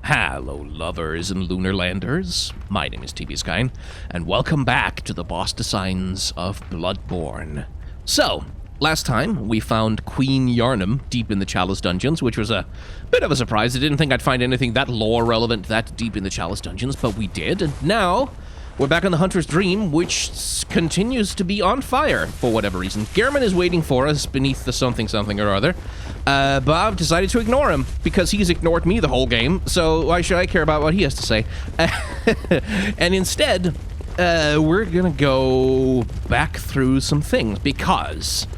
Hello, lovers and lunar landers. My name is TV Skyn, and welcome back to the boss designs of Bloodborne. So, last time we found Queen Gehrman deep in the Chalice Dungeons, which was a bit of a surprise. I didn't think I'd find anything that lore relevant that deep in the Chalice Dungeons, but we did, and now we're back on the Hunter's Dream, which continues to be on fire for whatever reason. Gehrman is waiting for us beneath the something or other, but I've decided to ignore him because he's ignored me the whole game, so why should I care about what he has to say? And instead, we're gonna go back through some things because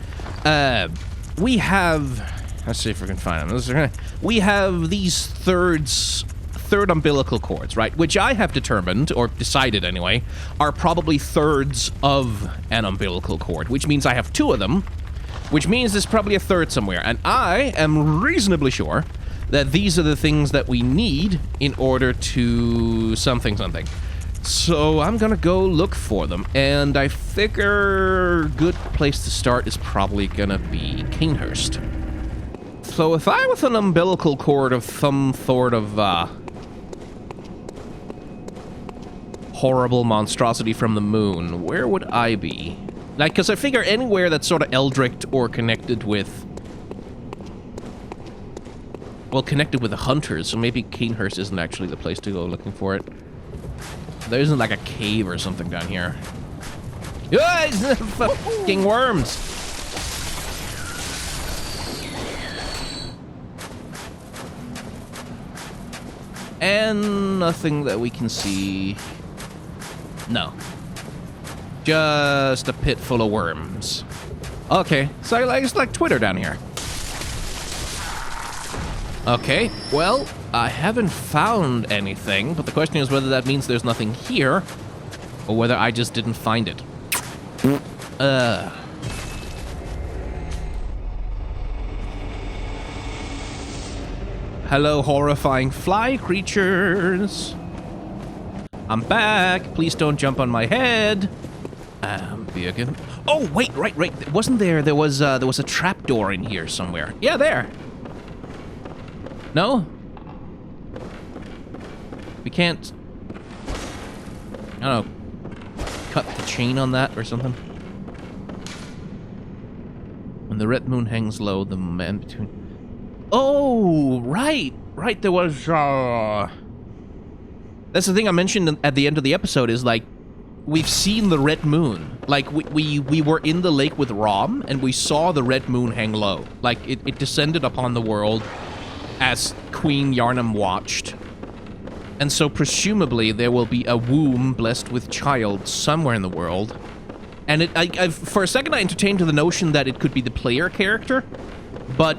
we have, let's see if we can find them. We have these third umbilical cords, right? Which I have determined, or decided anyway, are probably thirds of an umbilical cord, which means I have two of them, which means there's probably a third somewhere. And I am reasonably sure that these are the things that we need in order to something. So I'm gonna go look for them, and I figure a good place to start is probably gonna be Cainhurst. So if I was an umbilical cord of some sort of, horrible monstrosity from the moon, where would I be? Like, because I figure anywhere that's sort of eldritch or connected with... well, connected with the hunters, so maybe Cainhurst isn't actually the place to go looking for it. There isn't like a cave or something down here. Ah, fucking worms! And nothing that we can see. No. Just a pit full of worms. Okay, so it's like Twitter down here. Okay, well, I haven't found anything, but the question is whether that means there's nothing here, or whether I just didn't find it. Hello, horrifying fly creatures. I'm back. Please don't jump on my head. Oh, wait, right. Wasn't there? There was a trapdoor in here somewhere. Yeah, there. No? We can't... I don't know. Cut the chain on that or something. When the red moon hangs low, the man between... Oh, right. There was, That's the thing I mentioned at the end of the episode is, like, we've seen the red moon. Like, we were in the lake with Rom, and we saw the red moon hang low. Like, it descended upon the world as Queen Gehrman watched. And so, presumably, there will be a womb blessed with child somewhere in the world. And for a second, I entertained to the notion that it could be the player character, but...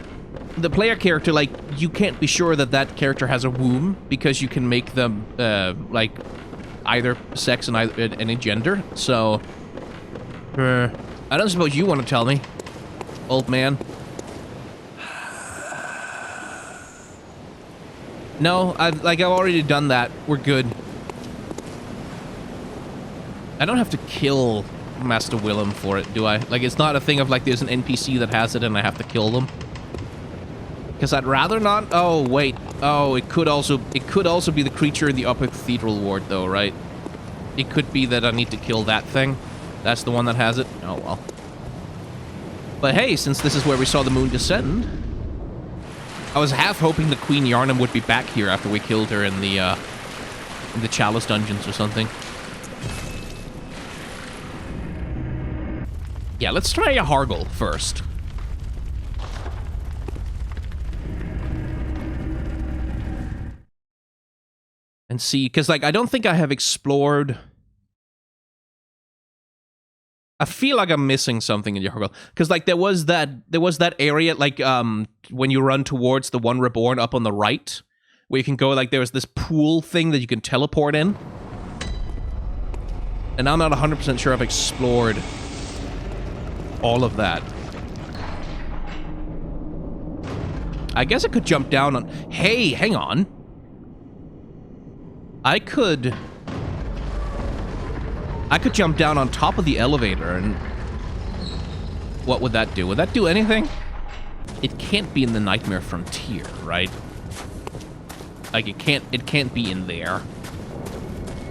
the player character, like, you can't be sure that that character has a womb because you can make them, like, either sex and any gender. So, I don't suppose you want to tell me, old man. No, I've already done that. We're good. I don't have to kill Master Willem for it, do I? Like, it's not a thing of, like, there's an NPC that has it and I have to kill them. Because I'd rather not... oh, wait. Oh, it could also be the creature in the upper cathedral ward, though, right? It could be that I need to kill that thing. That's the one that has it. Oh, well. But hey, since this is where we saw the moon descend, I was half hoping the Queen Gehrman would be back here after we killed her in the Chalice Dungeons or something. Yeah, let's try a Hargle first. And see, because, like, I don't think I have explored... I feel like I'm missing something in Hargle. Because, like, there was that area, like, when you run towards the One Reborn up on the right, where you can go, like, there's this pool thing that you can teleport in. And I'm not 100% sure I've explored all of that. I guess I could jump down on... Hey, hang on. I could jump down on top of the elevator and What would that do? Would that do anything? It can't be in the Nightmare Frontier, right? Like, it can't be in there.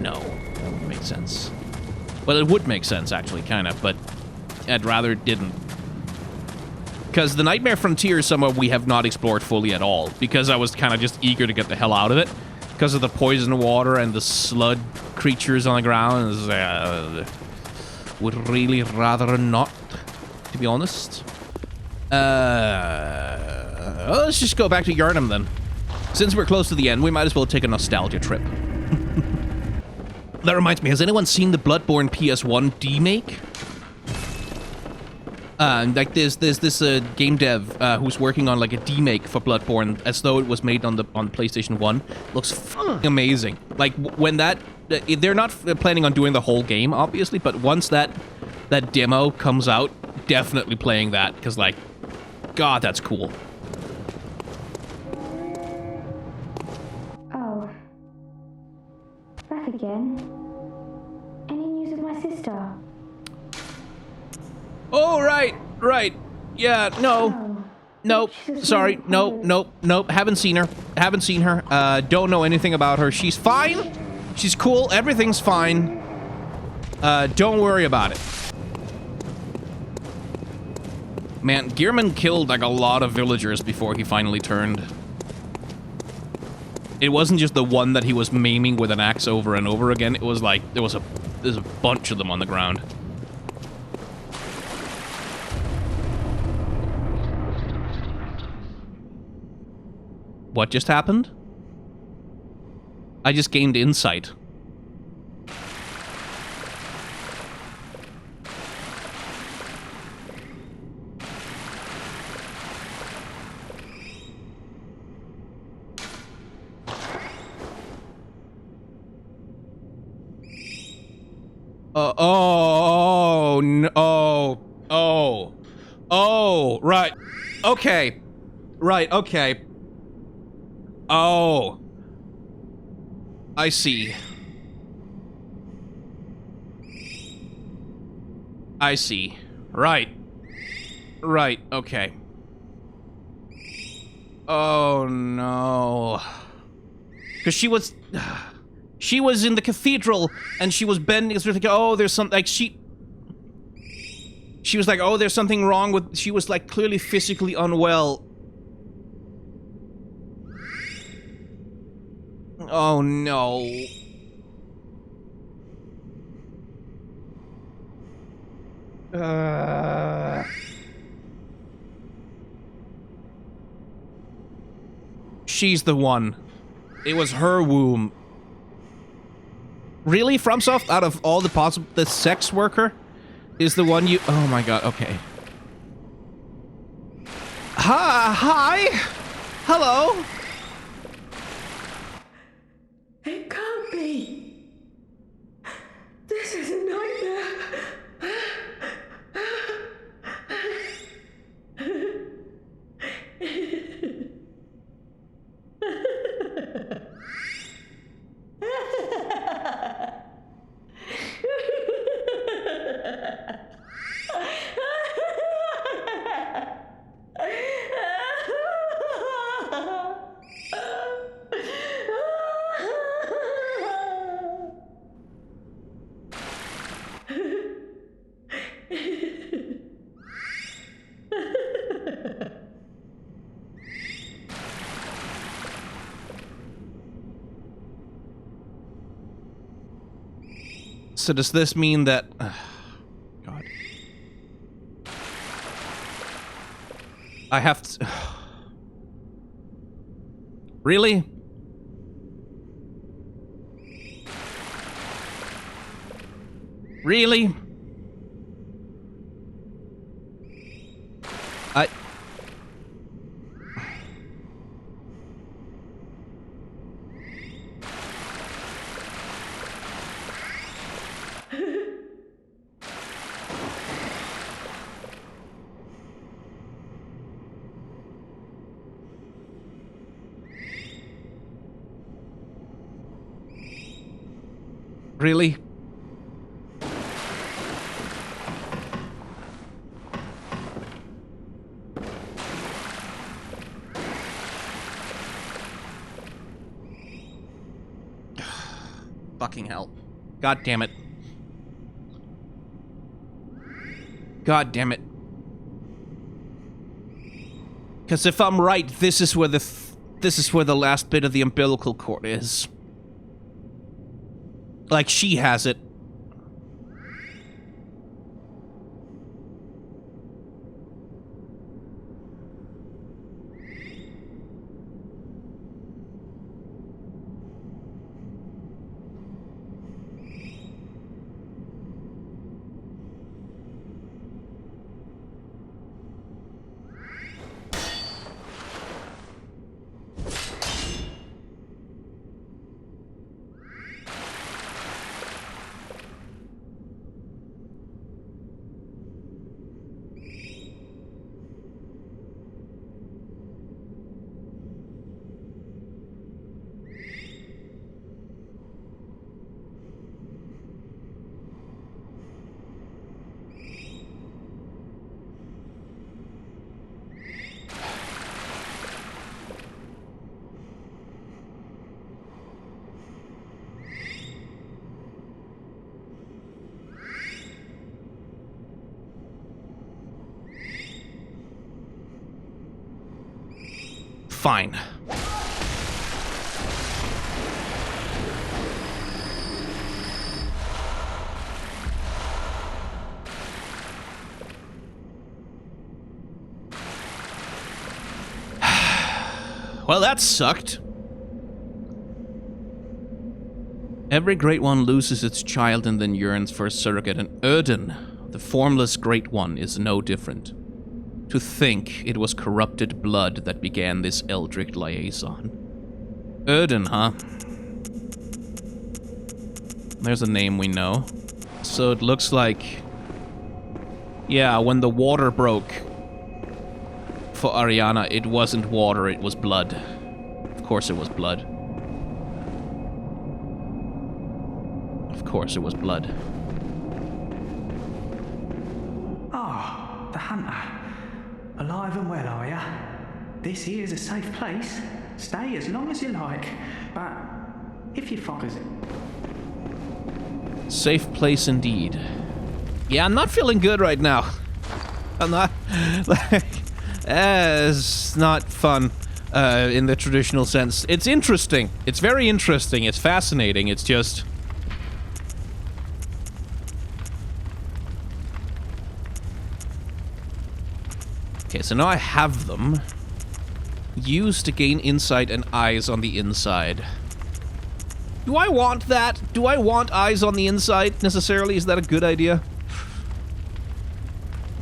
No, that wouldn't make sense. Well, it would make sense, actually, kind of, but I'd rather it didn't. Because the Nightmare Frontier is somewhere we have not explored fully at all, because I was kind of just eager to get the hell out of it, because of the poison water and the slud creatures on the ground. Would really rather not, to be honest. Let's just go back to Gehrman then. Since we're close to the end, we might as well take a nostalgia trip. That reminds me, has anyone seen the Bloodborne PS1 demake? Like there's this game dev who's working on like a demake for Bloodborne as though it was made on PlayStation 1. Looks fucking amazing. Like when that they're not planning on doing the whole game obviously, but once that demo comes out, definitely playing that because like God, that's cool. Oh. Back again. Any news of my sister? Oh, right. Yeah, no. Oh. Nope. She's Sorry. really Nope. Haven't seen her. Don't know anything about her. She's fine. She's cool. Everything's fine. Don't worry about it. Man, Gehrman killed like a lot of villagers before he finally turned. It wasn't just the one that he was maiming with an axe over and over again. It was like there's a bunch of them on the ground. What just happened? I just gained insight. Right. Okay. Right, okay. Oh. I see. I see. Right. Right, okay. Oh, no. Because she was in the cathedral, and she was bending, sort of like, oh, there's something, like, she was like, oh, there's something wrong with, she was, like, clearly physically unwell. Oh, no. She's the one. It was her womb. Really? FromSoft, out of all the possible... The sex worker is the one you... Oh my god, okay. Hi! Hello? It can't be. This is a nightmare. So does this mean that... God. I have to... Really? Really? Really? Fucking hell. God damn it. God damn it. Because if I'm right, this is where the last bit of the umbilical cord is. Like, she has it. Fine. Well, that sucked. Every Great One loses its child and then yearns for a surrogate, and Erden, the formless Great One, is no different. To think it was corrupted blood that began this eldritch liaison. Erden, huh? There's a name we know. So it looks like... yeah, when the water broke for Ariana, it wasn't water, it was blood. Of course it was blood. Of course it was blood. Ah, the hunter. Alive and well, are ya? This here's a safe place. Stay as long as you like. But if you fuckers it. Safe place indeed. Yeah, I'm not feeling good right now. I'm not... like... it's not fun, in the traditional sense. It's interesting. It's very interesting. It's fascinating. It's just... okay, so now I have them. Use to gain insight and eyes on the inside. Do I want that? Do I want eyes on the inside, necessarily? Is that a good idea?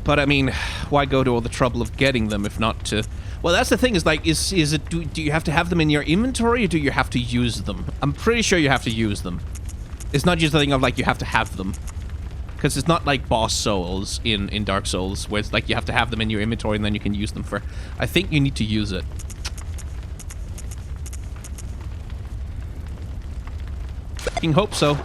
But, I mean, why go to all the trouble of getting them if not to... well, that's the thing, is like, is it... do you have to have them in your inventory, or do you have to use them? I'm pretty sure you have to use them. It's not just a thing of, like, you have to have them. Because it's not like boss souls in Dark Souls, where it's like you have to have them in your inventory and then you can use them for... I think you need to use it. Fucking hope so.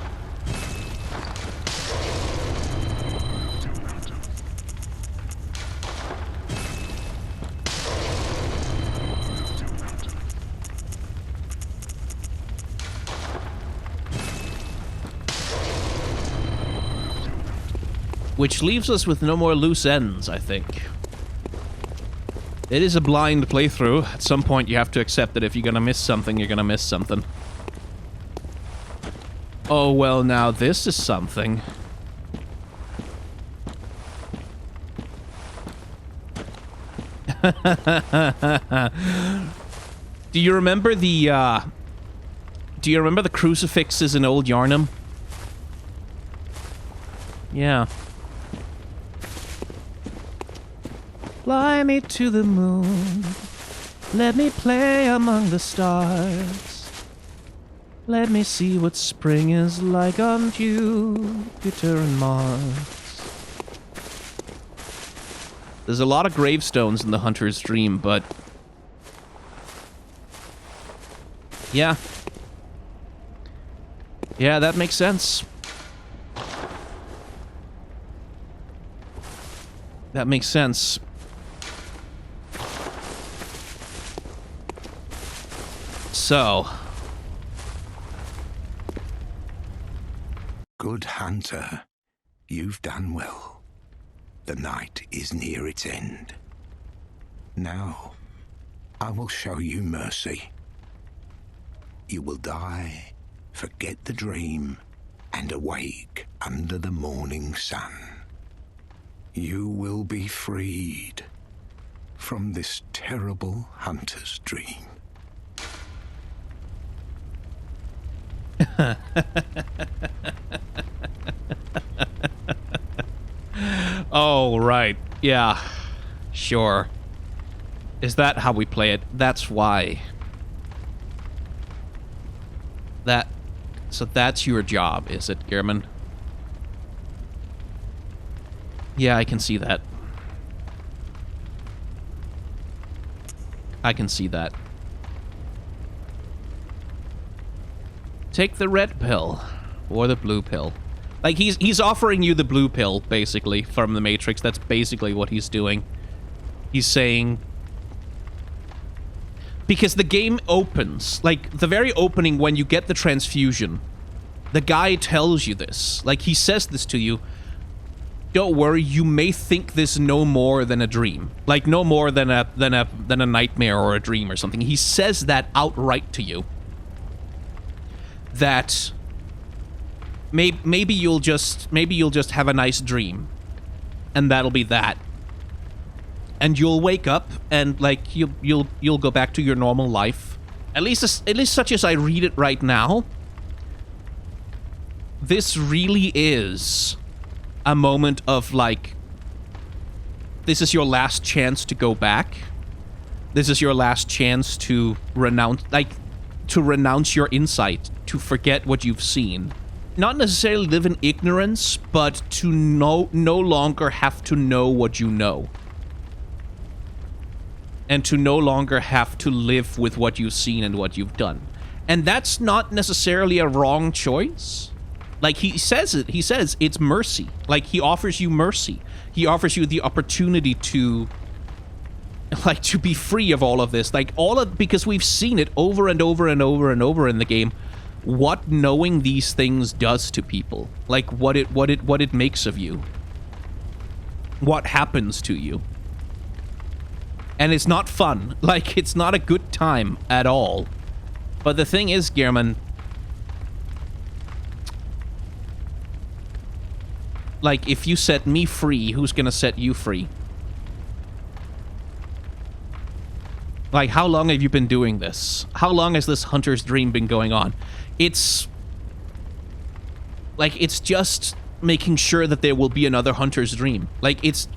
Which leaves us with no more loose ends, I think. It is a blind playthrough. At some point you have to accept that if you're gonna miss something, you're gonna miss something. Oh, well, now this is something. Do you remember the, do you remember the crucifixes in Old Yarnum? Yeah. Fly me to the moon. Let me play among the stars. Let me see what spring is like on Jupiter and Mars. There's a lot of gravestones in the Hunter's Dream, but... yeah. Yeah, that makes sense. That makes sense. So... good hunter. You've done well. The night is near its end. Now, I will show you mercy. You will die, forget the dream, and awake under the morning sun. You will be freed from this terrible hunter's dream. Oh, right. Yeah. Sure. Is that how we play it? That's why. So that's your job, is it, Gehrman? Yeah, I can see that. I can see that. Take the red pill. Or the blue pill. Like, he's offering you the blue pill, basically, from the Matrix. That's basically what he's doing. He's saying... Because the game opens, like, the very opening when you get the transfusion, the guy tells you this. Like, he says this to you. Don't worry, you may think this no more than a dream. Like, no more than a nightmare or a dream or something. He says that outright to you. That maybe you'll just have a nice dream, and that'll be that. And you'll wake up and like you'll go back to your normal life. At least such as I read it right now. This really is a moment of like, this is your last chance to go back. This is your last chance to renounce your insight, to forget what you've seen. Not necessarily live in ignorance, but to no longer have to know what you know. And to no longer have to live with what you've seen and what you've done. And that's not necessarily a wrong choice. Like, he says it. He says it's mercy. Like, he offers you mercy. He offers you the opportunity to... like, to be free of all of this. Like, because we've seen it over and over and over and over in the game. What knowing these things does to people. Like, what it makes of you. What happens to you. And it's not fun. Like, it's not a good time at all. But the thing is, Gehrman... like, if you set me free, who's gonna set you free? Like, how long have you been doing this? How long has this hunter's dream been going on? It's... like, it's just making sure that there will be another hunter's dream. Like, it's...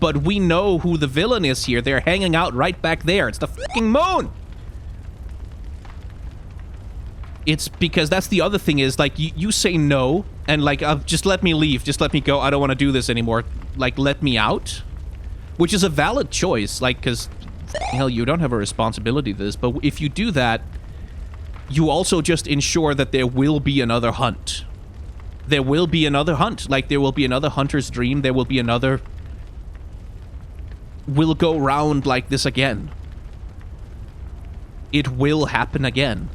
but we know who the villain is here. They're hanging out right back there. It's the fucking moon! It's because that's the other thing is, like, you say no, and, like, just let me leave. Just let me go. I don't want to do this anymore. Like, let me out. Which is a valid choice, like, because, hell, you don't have a responsibility to this. But if you do that, you also just ensure that there will be another hunt. There will be another hunt. Like, there will be another hunter's dream. There will be another... we'll go round like this again. It will happen again.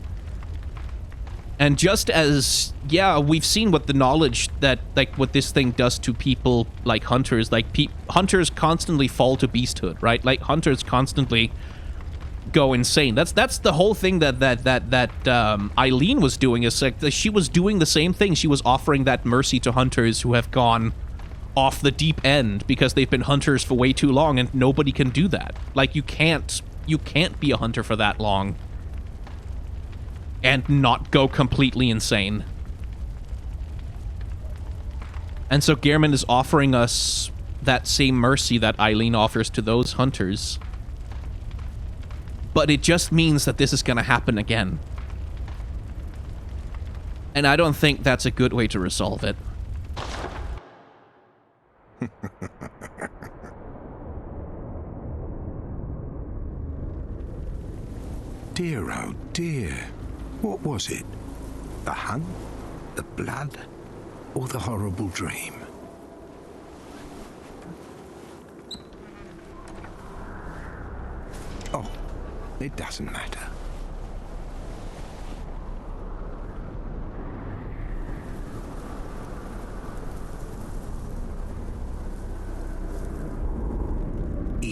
And just as, yeah, we've seen what the knowledge that, like, what this thing does to people, like hunters, like, hunters constantly fall to beasthood, right? Like, hunters constantly go insane. That's the whole thing that Eileen was doing, is like, she was doing the same thing. She was offering that mercy to hunters who have gone off the deep end because they've been hunters for way too long, and nobody can do that. Like, you can't be a hunter for that long and not go completely insane. And so Gehrman is offering us that same mercy that Eileen offers to those hunters. But it just means that this is gonna happen again. And I don't think that's a good way to resolve it. Dear, oh dear. What was it? The hunt? The blood? Or the horrible dream? Oh, it doesn't matter. .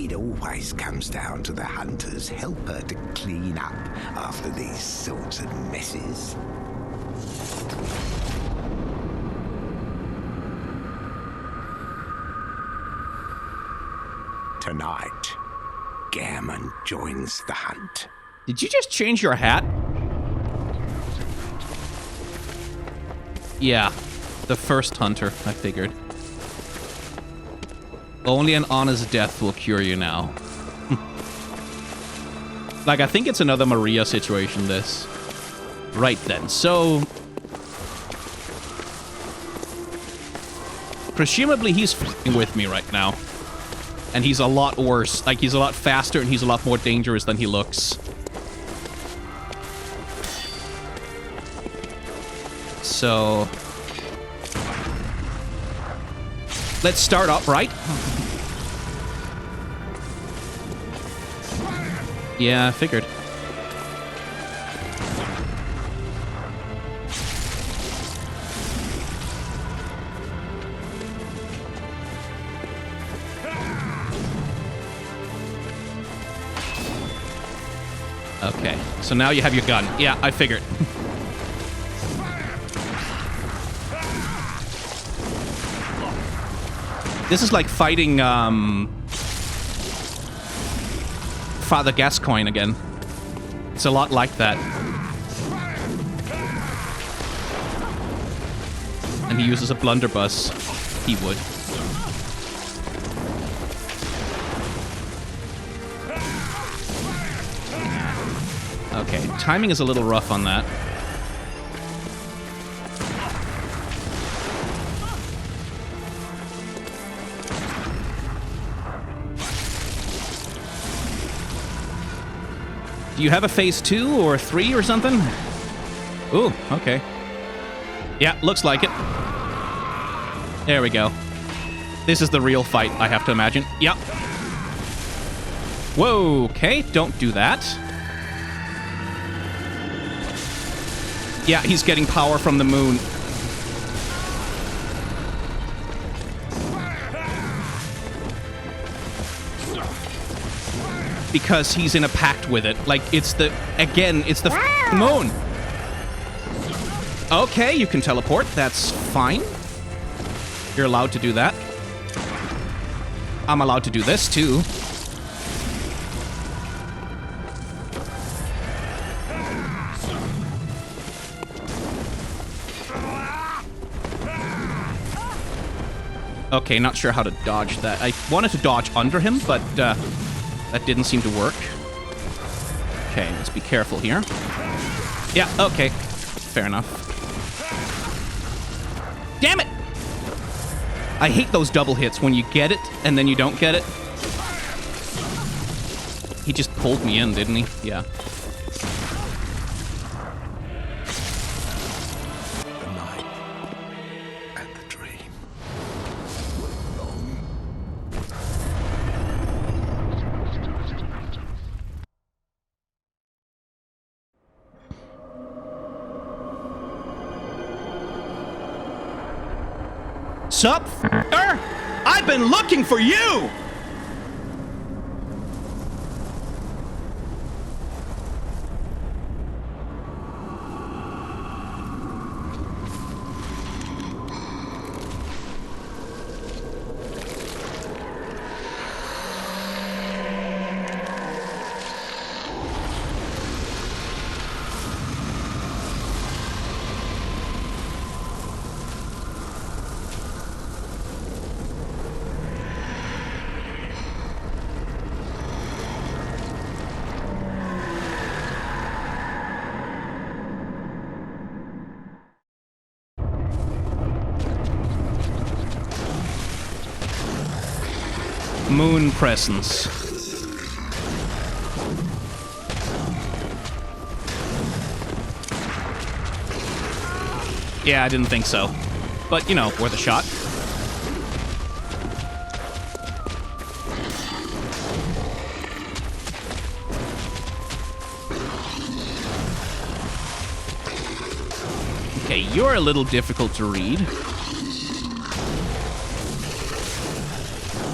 It always comes down to the hunter's helper to clean up after these sorts of messes. Tonight, Gehrman joins the hunt. Did you just change your hat? Yeah, the first hunter, I figured. Only an honest death will cure you now. Like, I think it's another Maria situation, this. Right then, so... presumably he's f***ing with me right now. And he's a lot worse. Like, he's a lot faster and he's a lot more dangerous than he looks. So... let's start up, right? Yeah, I figured. Okay, so now you have your gun. Yeah, I figured. This is like fighting, Father Gascoigne again. It's a lot like that. And he uses a blunderbuss. He would. Okay, timing is a little rough on that. Do you have a phase 2 or 3 or something? Ooh, okay. Yeah, looks like it. There we go. This is the real fight, I have to imagine. Yep. Whoa, okay, don't do that. Yeah, he's getting power from the moon. Because he's in a pact with it. Like, it's the... again, it's the moon. Okay, you can teleport. That's fine. You're allowed to do that. I'm allowed to do this, too. Okay, not sure how to dodge that. I wanted to dodge under him, but, that didn't seem to work. Okay, let's be careful here. Yeah, okay. Fair enough. Damn it! I hate those double hits when you get it and then you don't get it. He just pulled me in, didn't he? Yeah. The night and the dream were long. Sup, f***er? I've been looking for you! Moon presence. Yeah, I didn't think so. But, you know, worth a shot. Okay, you're a little difficult to read.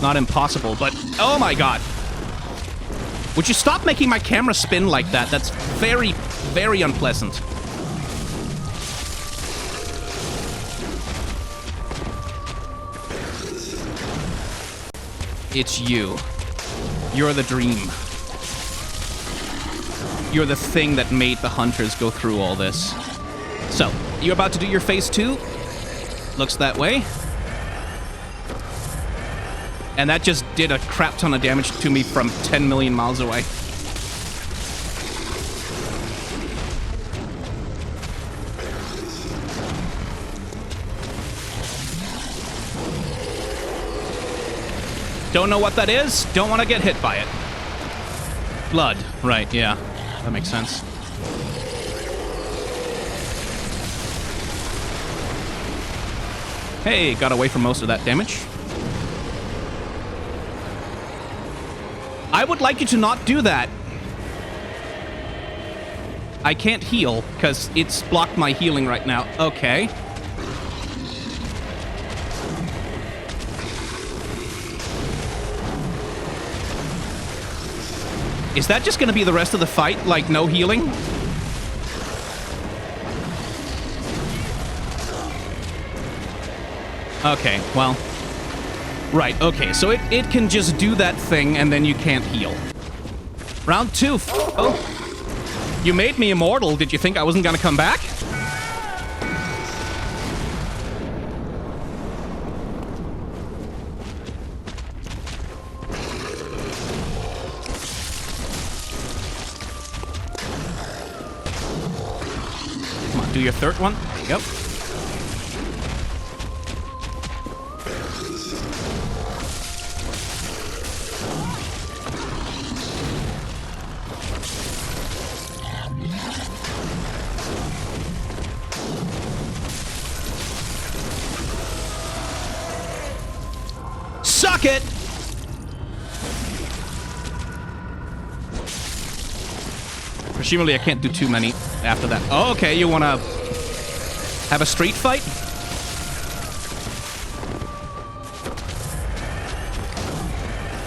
Not impossible, but oh my god. Would you stop making my camera spin like that? That's very, very unpleasant. It's you. You're the dream. You're the thing that made the hunters go through all this. So, you're about to do your phase 2? Looks that way. And that just did a crap ton of damage to me from 10 million miles away. Don't know what that is. Don't want to get hit by it. Blood. Right, yeah. That makes sense. Hey, got away from most of that damage. I would like you to not do that. I can't heal, because it's blocked my healing right now. Okay. Is that just going to be the rest of the fight? Like, no healing? Okay, well... Right, okay, so it can just do that thing, and then you can't heal. Round 2. Oh. You made me immortal. Did you think I wasn't going to come back? Do your third one. Yep. Suck it! Presumably I can't do too many after that. Oh, okay, you wanna have a street fight?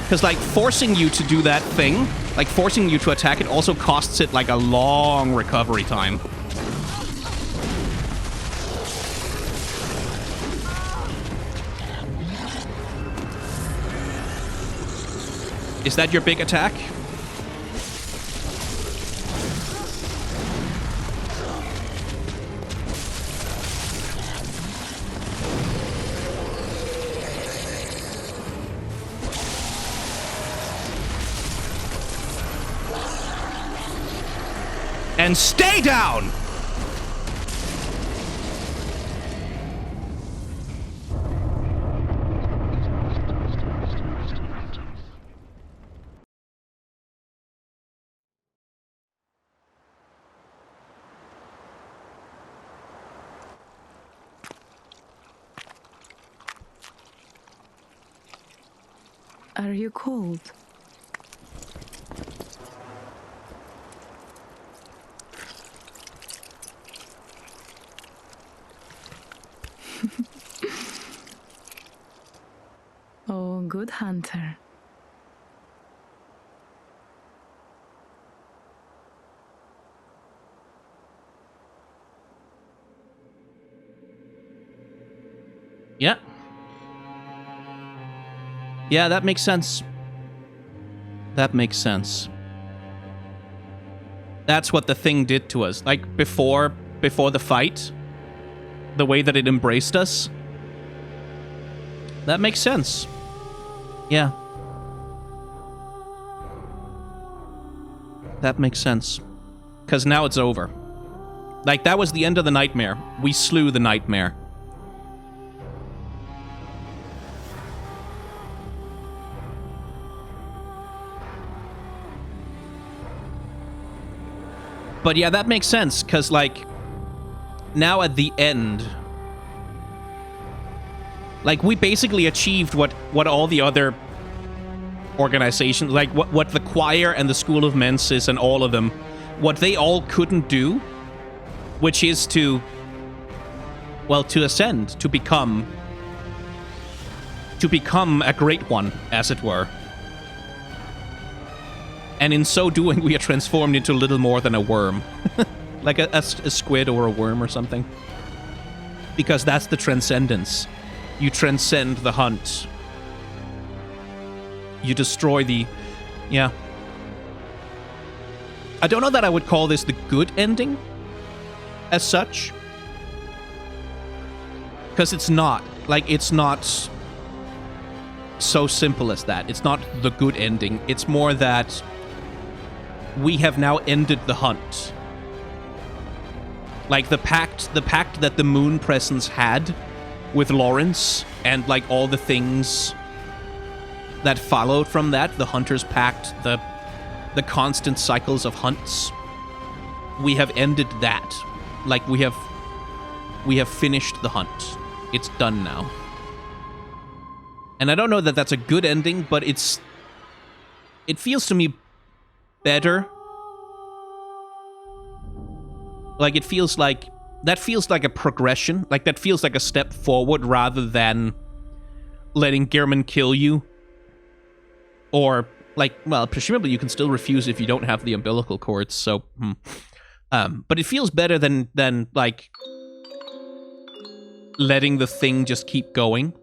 Because, like, forcing you to do that thing, like, forcing you to attack it also costs it, like, a long recovery time. Is that your big attack? And stay down! Are you cold? Oh, good hunter. Yeah. Yeah, that makes sense. That makes sense. That's what the thing did to us. Like, before the fight, the way that it embraced us. That makes sense. Yeah. That makes sense. Because now it's over. Like, that was the end of the nightmare. We slew the nightmare. But yeah, that makes sense, because, like, now at the end, like, we basically achieved what all the other organizations, like, what the Choir and the School of Mensis and all of them, what they all couldn't do, which is to, well, to ascend, to become a great one, as it were. And in so doing, we are transformed into little more than a worm. Like a squid or a worm or something. Because that's the transcendence. You transcend the hunt. You destroy the... Yeah. I don't know that I would call this the good ending, as such. Because it's not. Like, it's not so simple as that. It's not the good ending. It's more that we have now ended the hunt. Like, the pact that the Moon Presence had with Lawrence, and, like, all the things that followed from that, the Hunter's Pact, the constant cycles of hunts, we have ended that. Like, we have finished the hunt. It's done now. And I don't know that that's a good ending, but it feels to me better. Like, it feels like... That feels like a progression. Like, that feels like a step forward rather than letting Gehrman kill you. Or, like, well, presumably you can still refuse if you don't have the umbilical cords, so... but it feels better than like, letting the thing just keep going.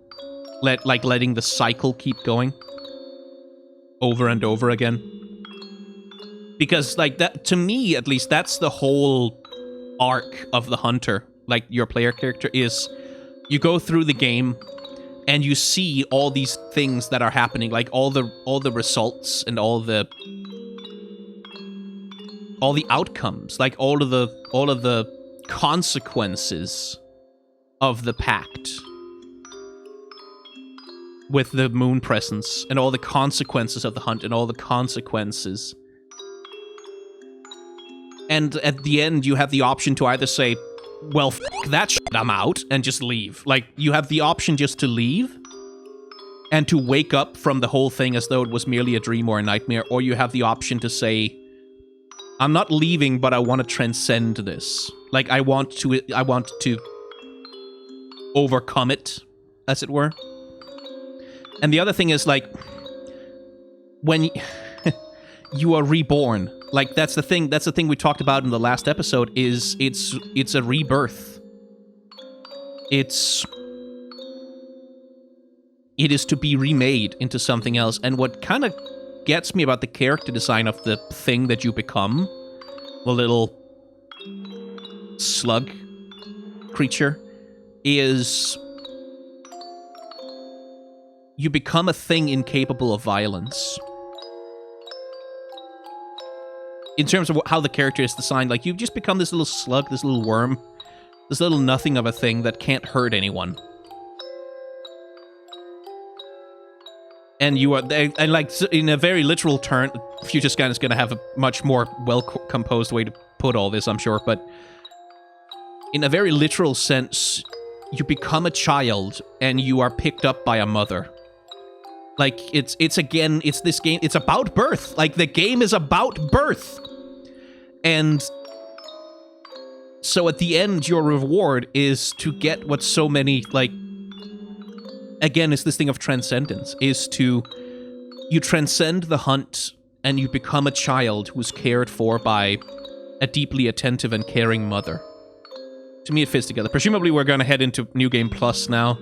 Letting the cycle keep going. Over and over again. Because, like, that, to me, at least, that's the whole arc of the Hunter. Like, your player character is... You go through the game, and you see all these things that are happening. Like, all the results and all the outcomes. Like, all of the consequences of the pact. With the Moon Presence, and all the consequences of the hunt, and all the consequences. And at the end, you have the option to either say, well, f*** that shit, I'm out, and just leave. Like, you have the option just to leave, and to wake up from the whole thing as though it was merely a dream or a nightmare, or you have the option to say, I'm not leaving, but I want to transcend this. Like, I want to overcome it, as it were. And the other thing is, like, when you are reborn, like, that's the thing we talked about in the last episode, is it's a rebirth. It is to be remade into something else. And what kind of gets me about the character design of the thing that you become, the little slug creature, is... You become a thing incapable of violence. In terms of how the character is designed, like, you've just become this little slug, this little worm, this little nothing of a thing that can't hurt anyone. And you are, and like, in a very literal turn, Future Scan is going to have a much more well-composed way to put all this, I'm sure, but in a very literal sense, you become a child, and you are picked up by a mother. Like, it's this game, it's about birth. Like, the game is about birth. And so at the end, your reward is to get what so many, like, again, it's this thing of transcendence, is to, you transcend the hunt, and you become a child who's cared for by a deeply attentive and caring mother. To me, it fits together. Presumably, we're going to head into New Game Plus now.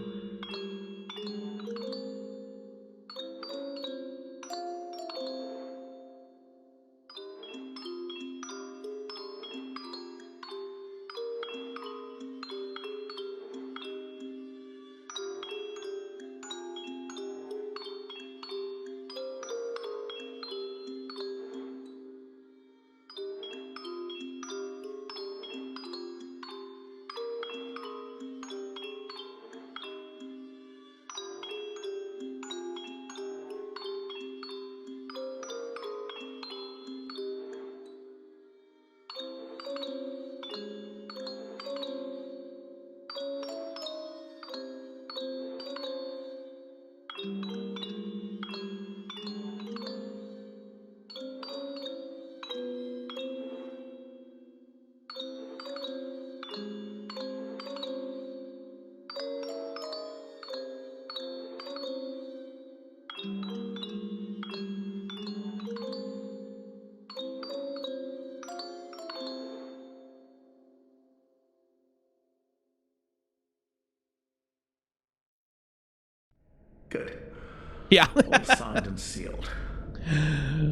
Yeah. All signed and sealed.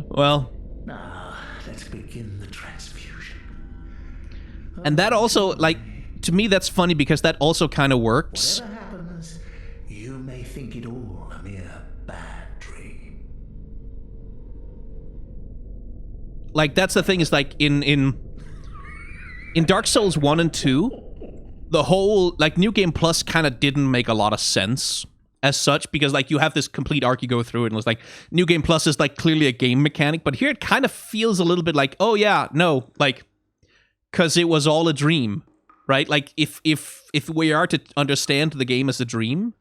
Well, Now, let's begin the transfusion. and that also, like, to me, that's funny because that also kind of works. Whatever happens, you may think it all a mere bad dream. Like, that's the thing is, like, in Dark Souls 1 and 2, the whole, like, New Game Plus kind of didn't make a lot of sense as such, because, like, you have this complete arc, you go through it, and it's like, New Game Plus is, like, clearly a game mechanic, but here it kind of feels a little bit like, oh, yeah, no, like, because it was all a dream, right? Like, if we are to understand the game as a dream,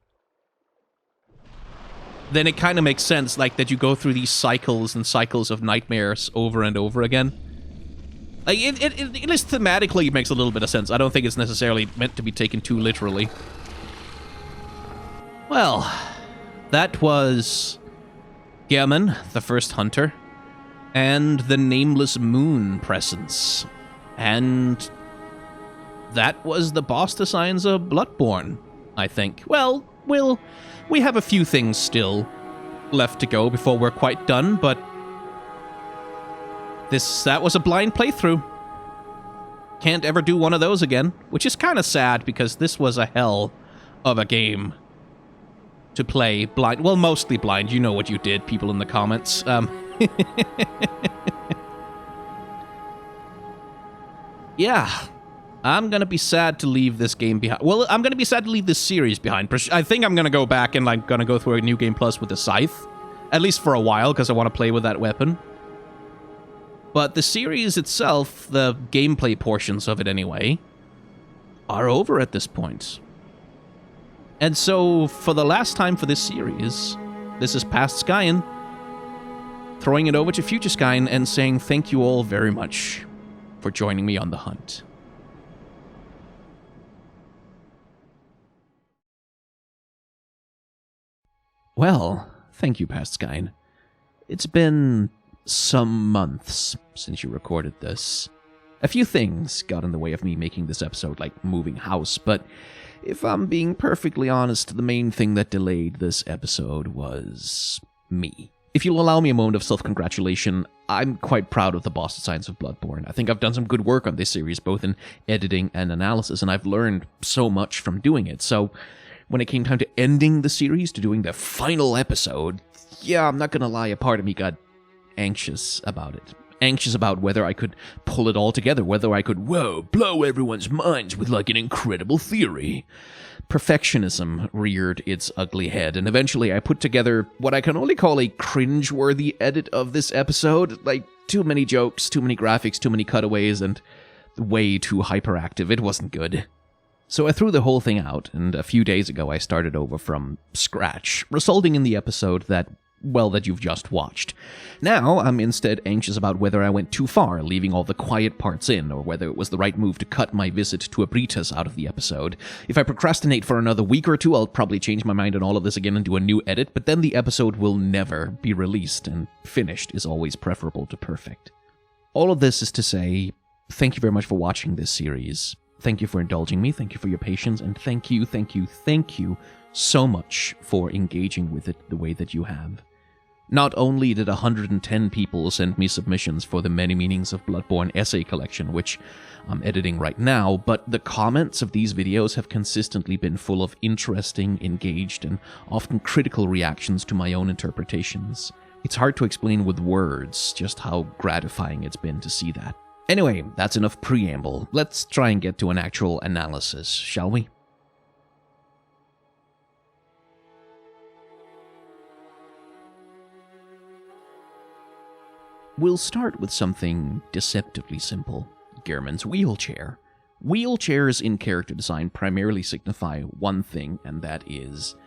then it kind of makes sense, like, that you go through these cycles and cycles of nightmares over and over again. Like, it at least thematically it makes a little bit of sense. I don't think it's necessarily meant to be taken too literally. Well, that was Gehrman, the first hunter, and the Nameless Moon presence. And that was the boss designs of Bloodborne, I think. Well, we have a few things still left to go before we're quite done, but that was a blind playthrough. Can't ever do one of those again, which is kind of sad because this was a hell of a game to play blind. Well, mostly blind. You know what you did, people in the comments. Yeah. I'm going to be sad to leave this game behind. Well, I'm going to be sad to leave this series behind. I think I'm going to go back and I'm going to go through a New Game Plus with the Scythe. At least for a while, because I want to play with that weapon. But the series itself, the gameplay portions of it anyway, are over at this point. And so, for the last time for this series, this is Past Skyen, throwing it over to Future Skyen and saying thank you all very much for joining me on the hunt. Well, thank you, Past Skyen. It's been some months since you recorded this. A few things got in the way of me making this episode, like moving house, but if I'm being perfectly honest, the main thing that delayed this episode was me. If you'll allow me a moment of self-congratulation, I'm quite proud of the boss designs of Bloodborne. I think I've done some good work on this series, both in editing and analysis, and I've learned so much from doing it. So, when it came time to ending the series, to doing the final episode, yeah, I'm not gonna lie, a part of me got anxious about it. Anxious about whether I could pull it all together, whether I could, blow everyone's minds with like an incredible theory. Perfectionism reared its ugly head, and eventually I put together what I can only call a cringe-worthy edit of this episode. Like, too many jokes, too many graphics, too many cutaways, and way too hyperactive. It wasn't good. So I threw the whole thing out, and a few days ago I started over from scratch, resulting in the episode that you've just watched. Now, I'm instead anxious about whether I went too far, leaving all the quiet parts in, or whether it was the right move to cut my visit to Abritas out of the episode. If I procrastinate for another week or two, I'll probably change my mind on all of this again and do a new edit, but then the episode will never be released, and finished is always preferable to perfect. All of this is to say, thank you very much for watching this series. Thank you for indulging me, thank you for your patience, and thank you so much for engaging with it the way that you have. Not only did 110 people send me submissions for the Many Meanings of Bloodborne essay collection, which I'm editing right now, but the comments of these videos have consistently been full of interesting, engaged, and often critical reactions to my own interpretations. It's hard to explain with words just how gratifying it's been to see that. Anyway, that's enough preamble. Let's try and get to an actual analysis, shall we? We'll start with something deceptively simple. Gehrman's wheelchair. Wheelchairs in character design primarily signify one thing, and that is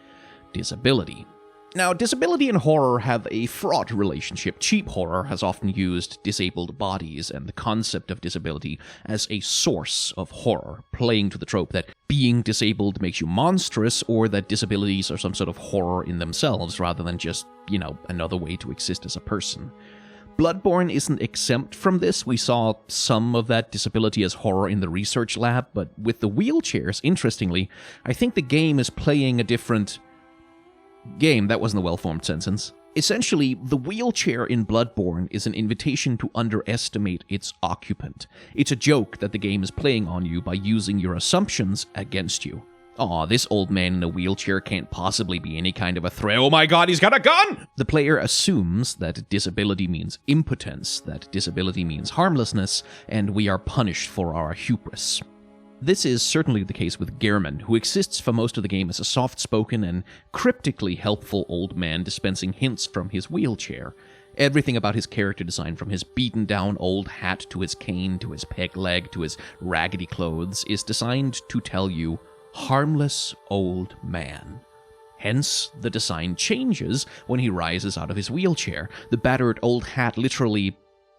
disability. Now, disability and horror have a fraught relationship. Cheap horror has often used disabled bodies and the concept of disability as a source of horror, playing to the trope that being disabled makes you monstrous, or that disabilities are some sort of horror in themselves, rather than just, another way to exist as a person. Bloodborne isn't exempt from this. We saw some of that disability as horror in the research lab, but with the wheelchairs, interestingly, I think the game is playing a different Game, that wasn't a well-formed sentence. Essentially, the wheelchair in Bloodborne is an invitation to underestimate its occupant. It's a joke that the game is playing on you by using your assumptions against you. Aw, this old man in a wheelchair can't possibly be any kind of a threat. Oh my god, he's got a gun! The player assumes that disability means impotence, that disability means harmlessness, and we are punished for our hubris. This is certainly the case with Gehrman, who exists for most of the game as a soft-spoken and cryptically helpful old man dispensing hints from his wheelchair. Everything about his character design, from his beaten-down old hat to his cane to his peg leg to his raggedy clothes, is designed to tell you, harmless old man. Hence, the design changes when he rises out of his wheelchair. The battered old hat literally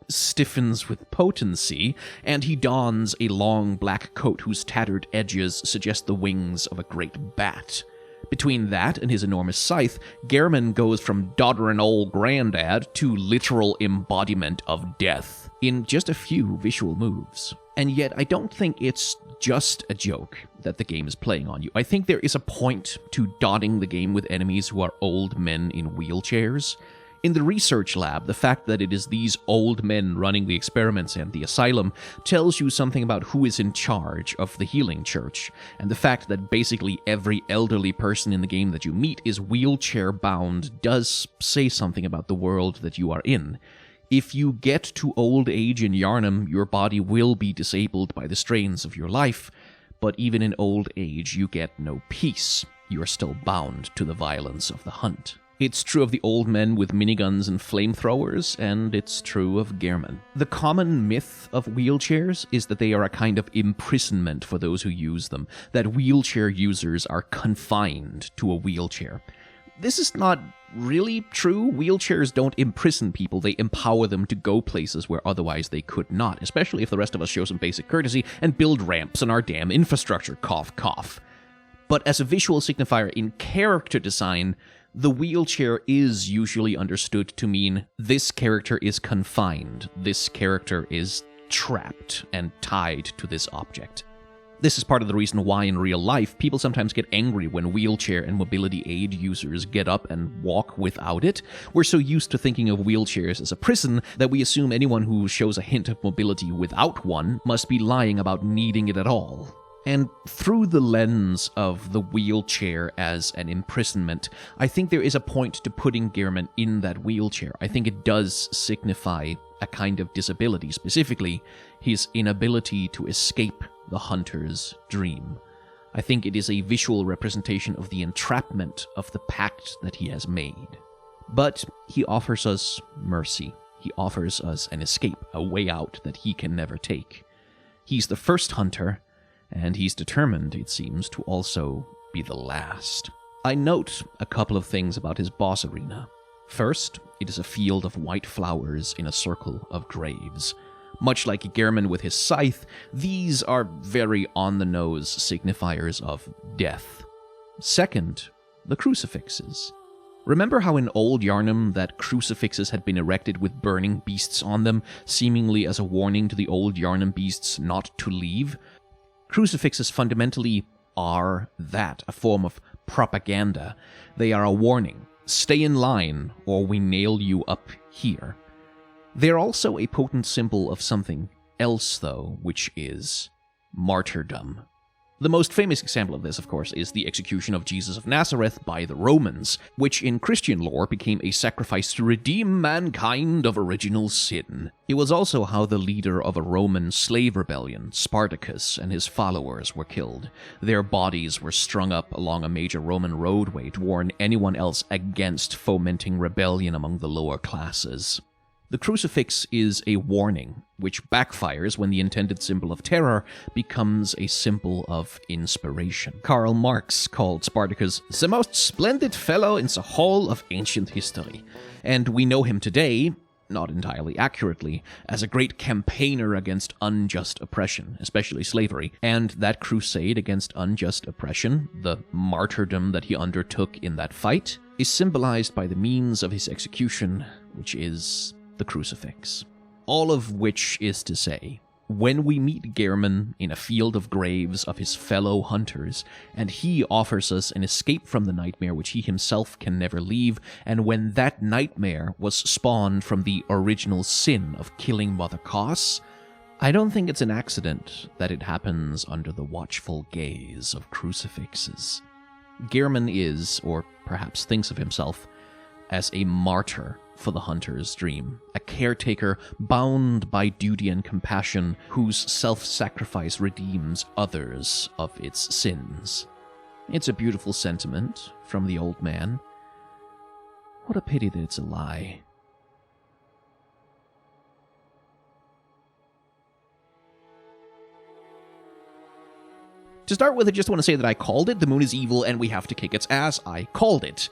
stiffens with potency, and he dons a long black coat whose tattered edges suggest the wings of a great bat. Between that and his enormous scythe, Gehrman goes from dodderin' old granddad to literal embodiment of death in just a few visual moves. And yet, I don't think it's just a joke that the game is playing on you. I think there is a point to dotting the game with enemies who are old men in wheelchairs. In the research lab, the fact that it is these old men running the experiments and the asylum tells you something about who is in charge of the healing church, and the fact that basically every elderly person in the game that you meet is wheelchair-bound does say something about the world that you are in. If you get to old age in Yharnam, your body will be disabled by the strains of your life, but even in old age you get no peace. You are still bound to the violence of the hunt. It's true of the old men with miniguns and flamethrowers, and it's true of Gehrman. The common myth of wheelchairs is that they are a kind of imprisonment for those who use them, that wheelchair users are confined to a wheelchair. This is not really true. Wheelchairs don't imprison people, they empower them to go places where otherwise they could not, especially if the rest of us show some basic courtesy and build ramps in our damn infrastructure, cough, cough. But as a visual signifier in character design, the wheelchair is usually understood to mean this character is confined, this character is trapped and tied to this object. This is part of the reason why in real life people sometimes get angry when wheelchair and mobility aid users get up and walk without it. We're so used to thinking of wheelchairs as a prison that we assume anyone who shows a hint of mobility without one must be lying about needing it at all. And through the lens of the wheelchair as an imprisonment, I think there is a point to putting Gehrman in that wheelchair. I think it does signify a kind of disability, specifically his inability to escape the hunter's dream. I think it is a visual representation of the entrapment of the pact that he has made. But he offers us mercy. He offers us an escape, a way out that he can never take. He's the first hunter, and he's determined, it seems, to also be the last. I note a couple of things about his boss arena. First, it is a field of white flowers in a circle of graves. Much like Gehrman with his scythe, these are very on-the-nose signifiers of death. Second, the crucifixes. Remember how in old Yharnam that crucifixes had been erected with burning beasts on them, seemingly as a warning to the old Yharnam beasts not to leave? Crucifixes fundamentally are that, a form of propaganda. They are a warning. Stay in line, or we nail you up here. They're also a potent symbol of something else, though, which is martyrdom. The most famous example of this, of course, is the execution of Jesus of Nazareth by the Romans, which in Christian lore became a sacrifice to redeem mankind of original sin. It was also how the leader of a Roman slave rebellion, Spartacus, and his followers were killed. Their bodies were strung up along a major Roman roadway to warn anyone else against fomenting rebellion among the lower classes. The crucifix is a warning, which backfires when the intended symbol of terror becomes a symbol of inspiration. Karl Marx called Spartacus the most splendid fellow in the whole of ancient history, and we know him today, not entirely accurately, as a great campaigner against unjust oppression, especially slavery, and that crusade against unjust oppression, the martyrdom that he undertook in that fight, is symbolized by the means of his execution, which is the crucifix. All of which is to say, when we meet Gehrman in a field of graves of his fellow hunters, and he offers us an escape from the nightmare which he himself can never leave, and when that nightmare was spawned from the original sin of killing Mother Koss, I don't think it's an accident that it happens under the watchful gaze of crucifixes. Gehrman is, or perhaps thinks of himself, as a martyr for the hunter's dream, a caretaker bound by duty and compassion whose self-sacrifice redeems others of its sins. It's a beautiful sentiment from the old man. What a pity that it's a lie. To start with, I just want to say that I called it. The moon is evil and we have to kick its ass. I called it.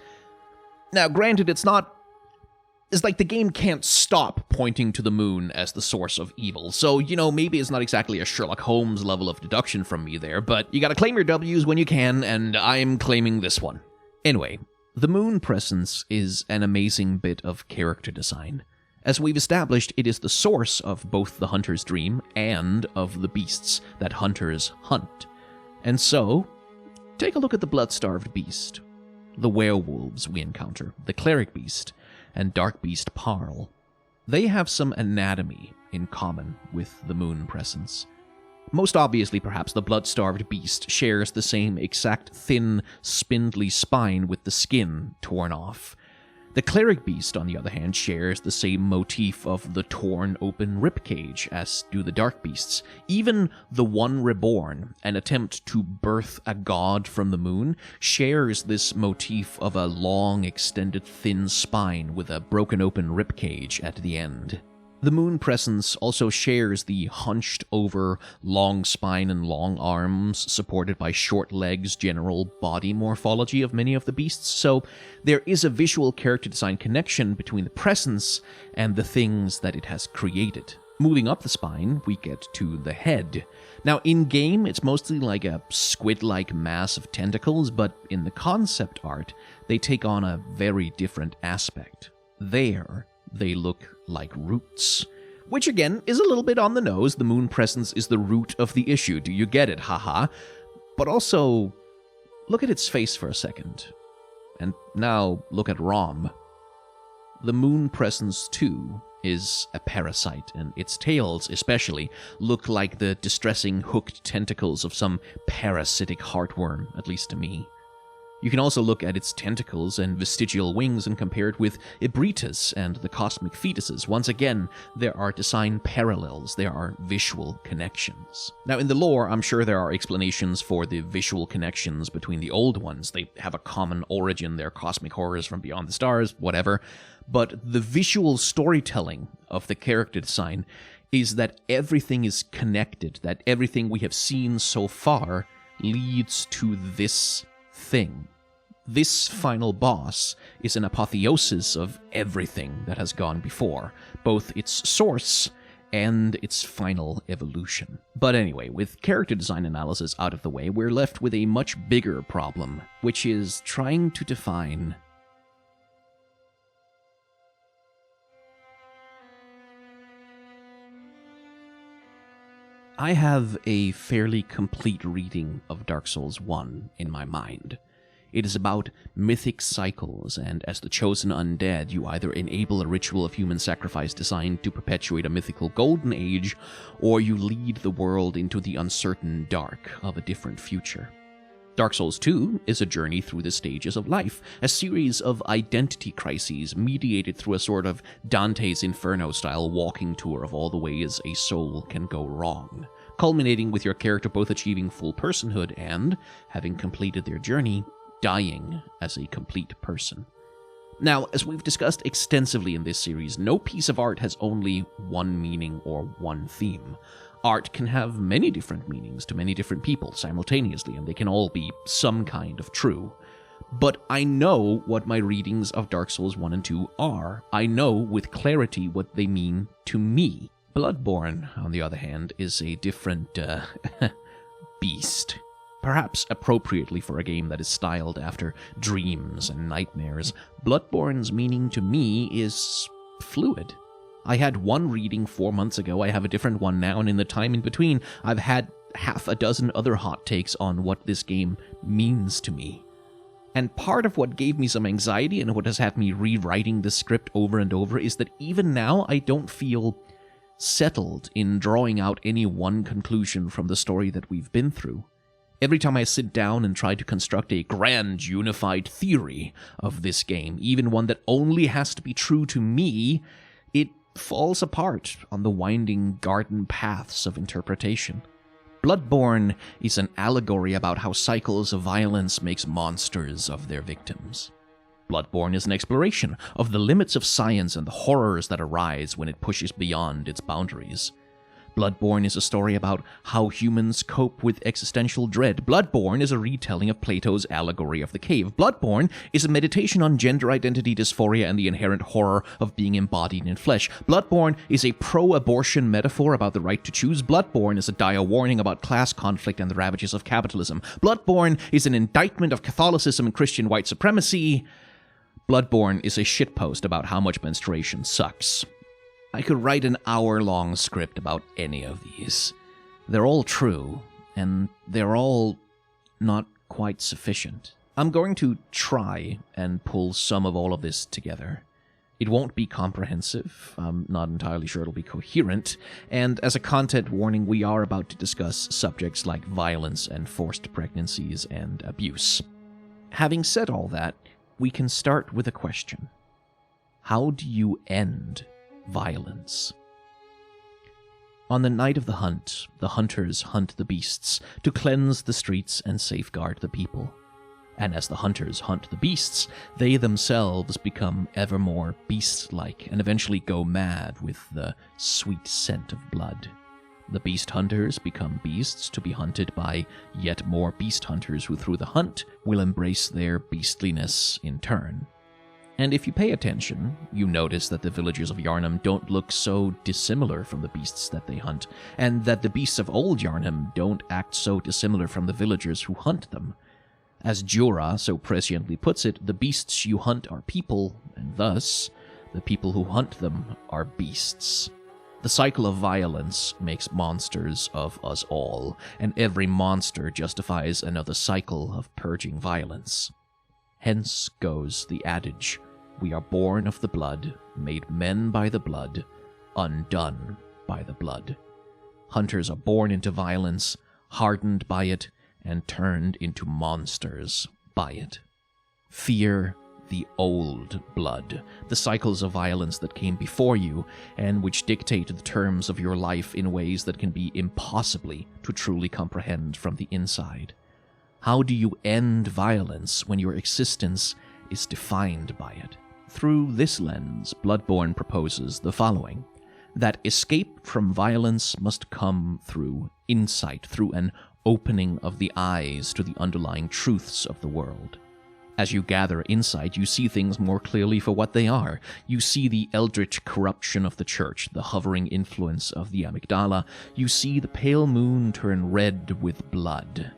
Now, granted, it's like the game can't stop pointing to the moon as the source of evil. So, maybe it's not exactly a Sherlock Holmes level of deduction from me there, but you gotta claim your W's when you can, and I'm claiming this one. Anyway, the moon presence is an amazing bit of character design. As we've established, it is the source of both the hunter's dream and of the beasts that hunters hunt. And so, take a look at the blood-starved beast, the werewolves we encounter, the cleric beast, and dark beast Parl. They have some anatomy in common with the moon presence. Most obviously, perhaps, the blood-starved beast shares the same exact thin, spindly spine with the skin torn off. The cleric beast, on the other hand, shares the same motif of the torn open ribcage as do the dark beasts. Even the One Reborn, an attempt to birth a god from the moon, shares this motif of a long, extended, thin spine with a broken open ribcage at the end. The moon presence also shares the hunched-over, long spine and long arms, supported by short legs, general body morphology of many of the beasts, so there is a visual character design connection between the presence and the things that it has created. Moving up the spine, we get to the head. Now, in-game, it's mostly like a squid-like mass of tentacles, but in the concept art, they take on a very different aspect. There, they look like roots. Which again is a little bit on the nose. The moon presence is the root of the issue. Do you get it? Haha. But also, look at its face for a second. And now look at Rom. The moon presence too is a parasite, and its tails especially look like the distressing hooked tentacles of some parasitic heartworm, at least to me. You can also look at its tentacles and vestigial wings and compare it with Ibritas and the cosmic fetuses. Once again, there are design parallels, there are visual connections. Now, in the lore, I'm sure there are explanations for the visual connections between the old ones. They have a common origin, they're cosmic horrors from beyond the stars, whatever. But the visual storytelling of the character design is that everything is connected, that everything we have seen so far leads to this thing. This final boss is an apotheosis of everything that has gone before, both its source and its final evolution. But anyway, with character design analysis out of the way, we're left with a much bigger problem, which is trying to define I have a fairly complete reading of Dark Souls 1 in my mind. It is about mythic cycles, and as the chosen undead, you either enable a ritual of human sacrifice designed to perpetuate a mythical golden age, or you lead the world into the uncertain dark of a different future. Dark Souls 2 is a journey through the stages of life, a series of identity crises mediated through a sort of Dante's Inferno-style walking tour of all the ways a soul can go wrong, culminating with your character both achieving full personhood and, having completed their journey, dying as a complete person. Now, as we've discussed extensively in this series, no piece of art has only one meaning or one theme. Art can have many different meanings to many different people simultaneously, and they can all be some kind of true. But I know what my readings of Dark Souls 1 and 2 are. I know with clarity what they mean to me. Bloodborne, on the other hand, is a different, beast. Perhaps appropriately for a game that is styled after dreams and nightmares, Bloodborne's meaning to me is fluid. I had one reading 4 months ago, I have a different one now, and in the time in between, I've had half a dozen other hot takes on what this game means to me. And part of what gave me some anxiety and what has had me rewriting the script over and over is that even now I don't feel settled in drawing out any one conclusion from the story that we've been through. Every time I sit down and try to construct a grand unified theory of this game, even one that only has to be true to me, it falls apart on the winding garden paths of interpretation. Bloodborne is an allegory about how cycles of violence makes monsters of their victims. Bloodborne is an exploration of the limits of science and the horrors that arise when it pushes beyond its boundaries. Bloodborne is a story about how humans cope with existential dread. Bloodborne is a retelling of Plato's allegory of the cave. Bloodborne is a meditation on gender identity dysphoria and the inherent horror of being embodied in flesh. Bloodborne is a pro-abortion metaphor about the right to choose. Bloodborne is a dire warning about class conflict and the ravages of capitalism. Bloodborne is an indictment of Catholicism and Christian white supremacy. Bloodborne is a shitpost about how much menstruation sucks. I could write an hour-long script about any of these. They're all true, and they're all not quite sufficient. I'm going to try and pull some of all of this together. It won't be comprehensive, I'm not entirely sure it'll be coherent, and as a content warning, we are about to discuss subjects like violence and forced pregnancies and abuse. Having said all that, we can start with a question. How do you end violence? On the night of the hunt, the hunters hunt the beasts to cleanse the streets and safeguard the people. And as the hunters hunt the beasts, they themselves become ever more beast-like and eventually go mad with the sweet scent of blood. The beast hunters become beasts to be hunted by yet more beast hunters who through the hunt will embrace their beastliness in turn. And if you pay attention, you notice that the villagers of Yarnum don't look so dissimilar from the beasts that they hunt, and that the beasts of old Yarnum don't act so dissimilar from the villagers who hunt them. As Jura so presciently puts it, the beasts you hunt are people, and thus, the people who hunt them are beasts. The cycle of violence makes monsters of us all, and every monster justifies another cycle of purging violence. Hence goes the adage, we are born of the blood, made men by the blood, undone by the blood. Hunters are born into violence, hardened by it, and turned into monsters by it. Fear the old blood, the cycles of violence that came before you, and which dictate the terms of your life in ways that can be impossibly to truly comprehend from the inside. How do you end violence when your existence is defined by it? Through this lens, Bloodborne proposes the following: that escape from violence must come through insight, through an opening of the eyes to the underlying truths of the world. As you gather insight, you see things more clearly for what they are. You see the eldritch corruption of the church, the hovering influence of the amygdala. You see the pale moon turn red with blood.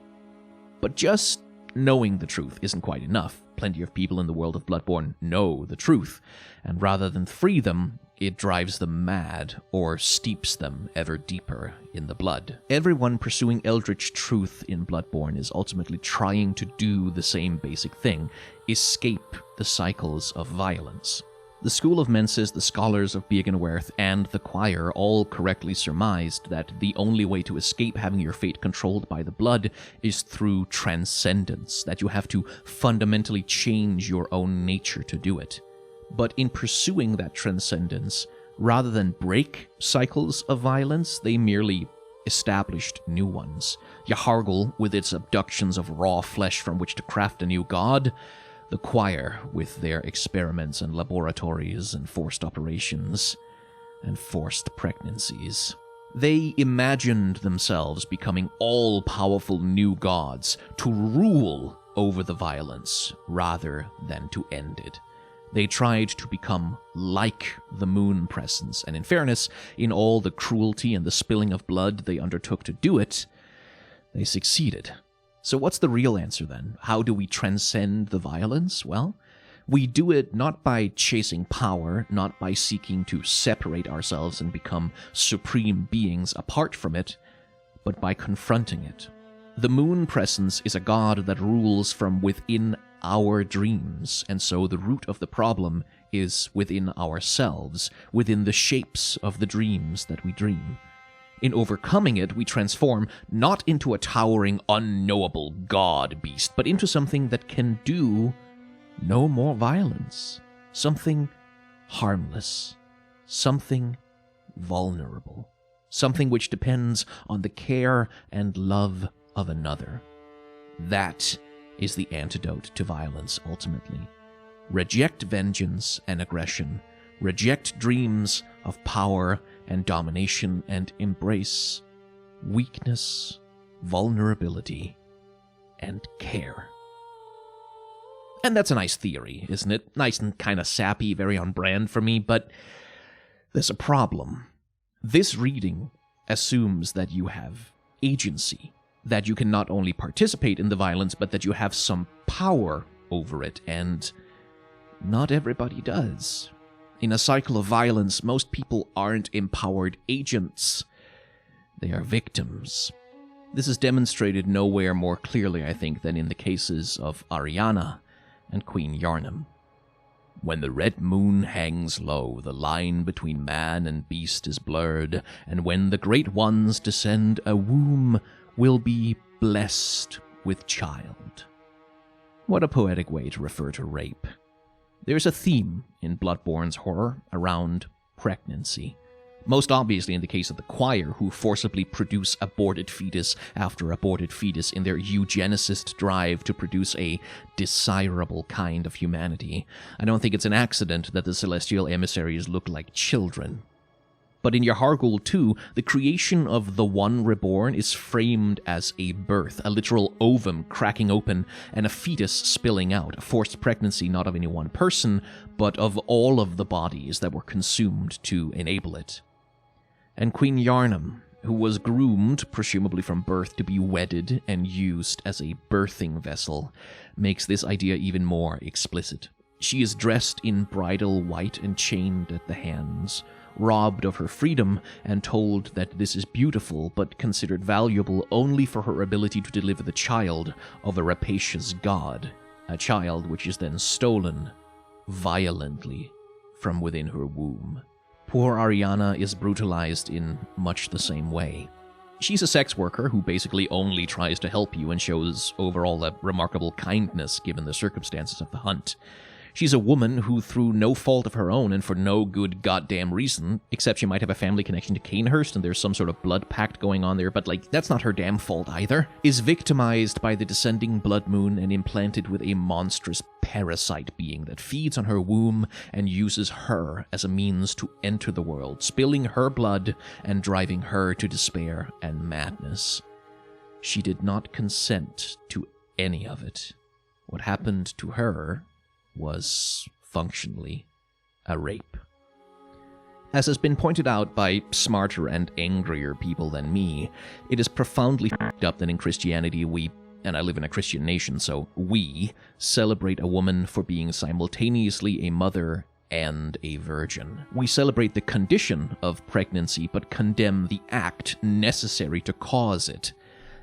But just knowing the truth isn't quite enough. Plenty of people in the world of Bloodborne know the truth, and rather than free them, it drives them mad or steeps them ever deeper in the blood. Everyone pursuing eldritch truth in Bloodborne is ultimately trying to do the same basic thing: escape the cycles of violence. The School of Menses, the scholars of Byrgenwerth, and the choir all correctly surmised that the only way to escape having your fate controlled by the blood is through transcendence, that you have to fundamentally change your own nature to do it. But in pursuing that transcendence, rather than break cycles of violence, they merely established new ones. Yahargul, with its abductions of raw flesh from which to craft a new god, the choir, with their experiments and laboratories and forced operations and forced pregnancies. They imagined themselves becoming all-powerful new gods to rule over the violence rather than to end it. They tried to become like the moon presence, and in fairness, in all the cruelty and the spilling of blood they undertook to do it, they succeeded. So what's the real answer then? How do we transcend the violence? Well, We do it not by chasing power, not by seeking to separate ourselves and become supreme beings apart from it, but by confronting it. The moon presence is a god that rules from within our dreams, and so the root of the problem is within ourselves, within the shapes of the dreams that we dream. In overcoming it, we transform not into a towering, unknowable god beast, but into something that can do no more violence, something harmless, something vulnerable, something which depends on the care and love of another. That is the antidote to violence, ultimately. Reject vengeance and aggression. Reject dreams of power and domination, and embrace weakness, vulnerability, and care. And that's a nice theory, isn't it? Nice and kind of sappy, very on brand for me, but there's a problem. This reading assumes that you have agency, that you can not only participate in the violence, but that you have some power over it, and not everybody does. In a cycle of violence, most people aren't empowered agents. They are victims. This is demonstrated nowhere more clearly, I think, than in the cases of Ariana and Queen Gehrman. When the red moon hangs low, the line between man and beast is blurred, and when the great ones descend, a womb will be blessed with child. What a poetic way to refer to rape. There's a theme in Bloodborne's horror around pregnancy. Most obviously in the case of the choir, who forcibly produce aborted fetus after aborted fetus in their eugenicist drive to produce a desirable kind of humanity. I don't think it's an accident that the celestial emissaries look like children. But in Yahar'gul too, the creation of the One Reborn is framed as a birth, a literal ovum cracking open and a fetus spilling out, a forced pregnancy not of any one person, but of all of the bodies that were consumed to enable it. And Queen Gehrman, who was groomed, presumably from birth, to be wedded and used as a birthing vessel, makes this idea even more explicit. She is dressed in bridal white and chained at the hands, robbed of her freedom and told that this is beautiful but considered valuable only for her ability to deliver the child of a rapacious god, a child which is then stolen violently from within her womb. Poor Ariana is brutalized in much the same way. She's a sex worker who basically only tries to help you and shows overall a remarkable kindness given the circumstances of the hunt. She's a woman who, through no fault of her own and for no good goddamn reason, except she might have a family connection to Cainhurst and there's some sort of blood pact going on there, but that's not her damn fault either, is victimized by the descending blood moon and implanted with a monstrous parasite being that feeds on her womb and uses her as a means to enter the world, spilling her blood and driving her to despair and madness. She did not consent to any of it. What happened to her was functionally a rape. As has been pointed out by smarter and angrier people than me, it is profoundly f***ed up that in Christianity we, and I live in a Christian nation, so we celebrate a woman for being simultaneously a mother and a virgin. We celebrate the condition of pregnancy, but condemn the act necessary to cause it.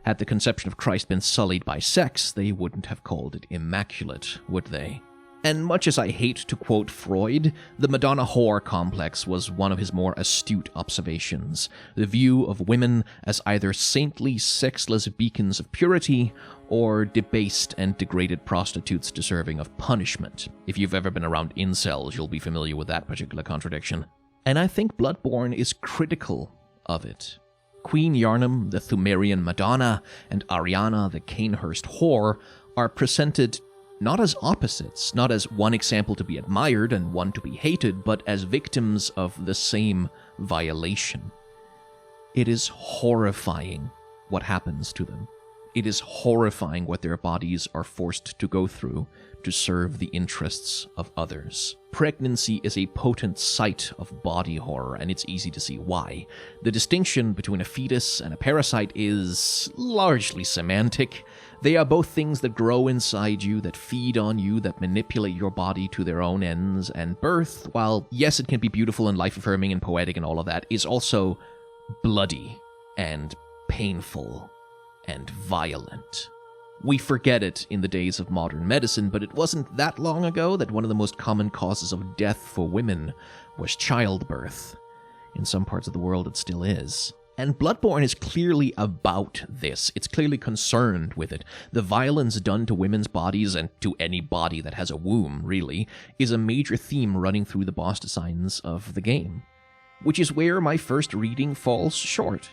Had the conception of Christ been sullied by sex, they wouldn't have called it immaculate, would they? And much as I hate to quote Freud, the Madonna whore complex was one of his more astute observations, the view of women as either saintly, sexless beacons of purity, or debased and degraded prostitutes deserving of punishment. If you've ever been around incels, you'll be familiar with that particular contradiction. And I think Bloodborne is critical of it. Queen Gehrman, the Thumerian Madonna, and Ariana, the Cainhurst whore, are presented not as opposites, not as one example to be admired and one to be hated, but as victims of the same violation. It is horrifying what happens to them. It is horrifying what their bodies are forced to go through to serve the interests of others. Pregnancy is a potent site of body horror, and it's easy to see why. The distinction between a fetus and a parasite is largely semantic. They are both things that grow inside you, that feed on you, that manipulate your body to their own ends, and birth, while yes, it can be beautiful and life-affirming and poetic and all of that, is also bloody and painful and violent. We forget it in the days of modern medicine, but it wasn't that long ago that one of the most common causes of death for women was childbirth. In some parts of the world, it still is. And Bloodborne is clearly about this. It's clearly concerned with it. The violence done to women's bodies, and to any body that has a womb, really, is a major theme running through the boss designs of the game. Which is where my first reading falls short.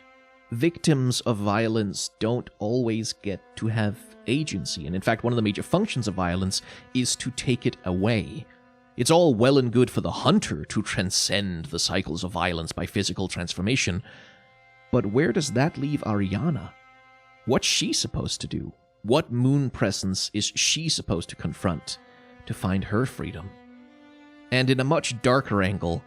Victims of violence don't always get to have agency, and in fact, one of the major functions of violence is to take it away. It's all well and good for the hunter to transcend the cycles of violence by physical transformation, but where does that leave Ariana? What's she supposed to do? What moon presence is she supposed to confront to find her freedom? And in a much darker angle,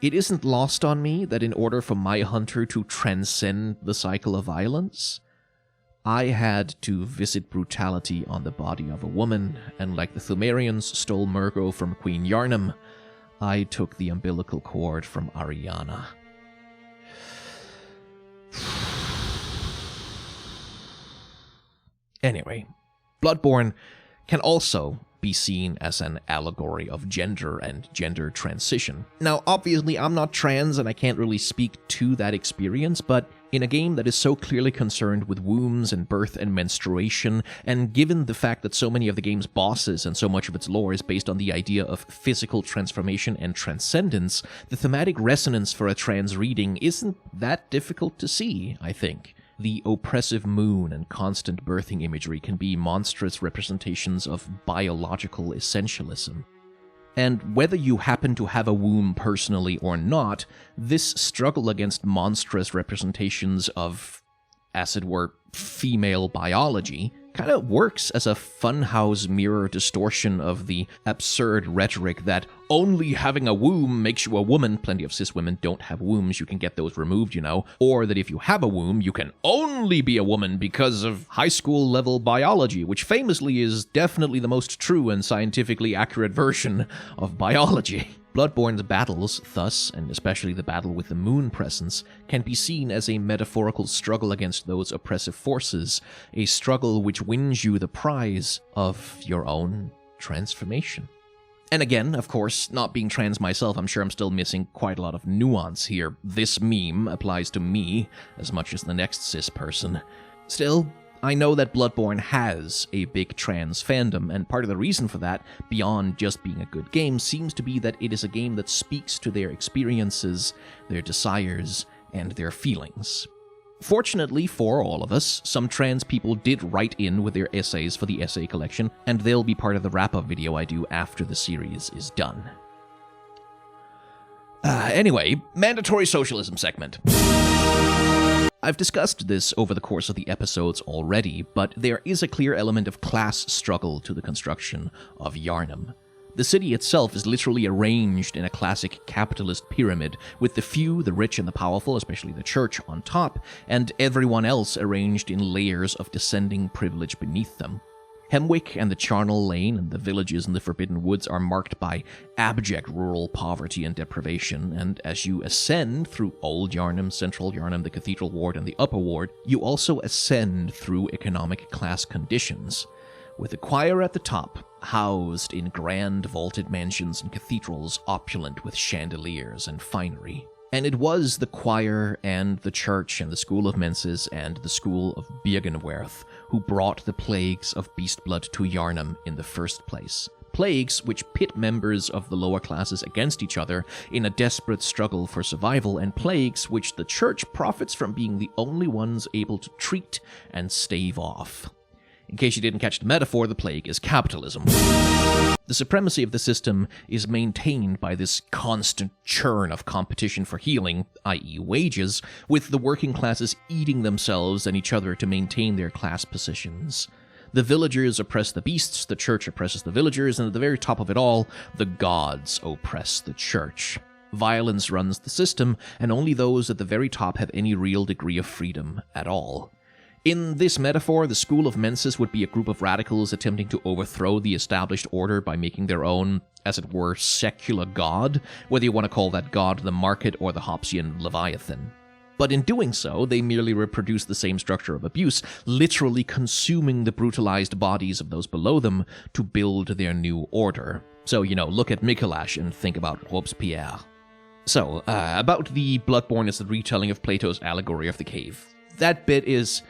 it isn't lost on me that in order for my hunter to transcend the cycle of violence, I had to visit brutality on the body of a woman, and like the Thumerians stole Murgo from Queen Gehrman, I took the umbilical cord from Ariana. Anyway, Bloodborne can also be seen as an allegory of gender and gender transition. Now, obviously, I'm not trans and I can't really speak to that experience, but in a game that is so clearly concerned with wombs and birth and menstruation, and given the fact that so many of the game's bosses and so much of its lore is based on the idea of physical transformation and transcendence, the thematic resonance for a trans reading isn't that difficult to see, I think. The oppressive moon and constant birthing imagery can be monstrous representations of biological essentialism. And whether you happen to have a womb personally or not, this struggle against monstrous representations of, as it were, female biology kind of works as a funhouse mirror distortion of the absurd rhetoric that only having a womb makes you a woman. Plenty of cis women don't have wombs, you can get those removed, you know. Or that if you have a womb, you can only be a woman because of high school level biology, which famously is definitely the most true and scientifically accurate version of biology. Bloodborne's battles, thus, and especially the battle with the moon presence, can be seen as a metaphorical struggle against those oppressive forces, a struggle which wins you the prize of your own transformation. And again, of course, not being trans myself, I'm sure I'm still missing quite a lot of nuance here. This meme applies to me as much as the next cis person. Still, I know that Bloodborne has a big trans fandom, and part of the reason for that, beyond just being a good game, seems to be that it is a game that speaks to their experiences, their desires, and their feelings. Fortunately for all of us, some trans people did write in with their essays for the essay collection, and they'll be part of the wrap-up video I do after the series is done. Anyway, mandatory socialism segment. I've discussed this over the course of the episodes already, but there is a clear element of class struggle to the construction of Gehrman. The city itself is literally arranged in a classic capitalist pyramid, with the few, the rich and the powerful, especially the church, on top, and everyone else arranged in layers of descending privilege beneath them. Hemwick and the Charnel Lane and the villages in the Forbidden Woods are marked by abject rural poverty and deprivation, and as you ascend through Old Gehrman, Central Gehrman, the Cathedral Ward, and the Upper Ward, you also ascend through economic class conditions, with the choir at the top, housed in grand vaulted mansions and cathedrals opulent with chandeliers and finery. And it was the choir and the church and the School of Menses and the School of Byrgenwerth who brought the plagues of beast blood to Gehrman in the first place. Plagues which pit members of the lower classes against each other in a desperate struggle for survival, and plagues which the church profits from being the only ones able to treat and stave off. In case you didn't catch the metaphor, the plague is capitalism. The supremacy of the system is maintained by this constant churn of competition for healing, i.e. wages, with the working classes eating themselves and each other to maintain their class positions. The villagers oppress the beasts, the church oppresses the villagers, and at the very top of it all, the gods oppress the church. Violence runs the system, and only those at the very top have any real degree of freedom at all. In this metaphor, the School of Mensis would be a group of radicals attempting to overthrow the established order by making their own, as it were, secular god, whether you want to call that god the market or the Hobbesian Leviathan. But in doing so, they merely reproduce the same structure of abuse, literally consuming the brutalized bodies of those below them to build their new order. So, look at Mikolash and think about Robespierre. So, about the Bloodborne as the retelling of Plato's allegory of the cave. That bit is...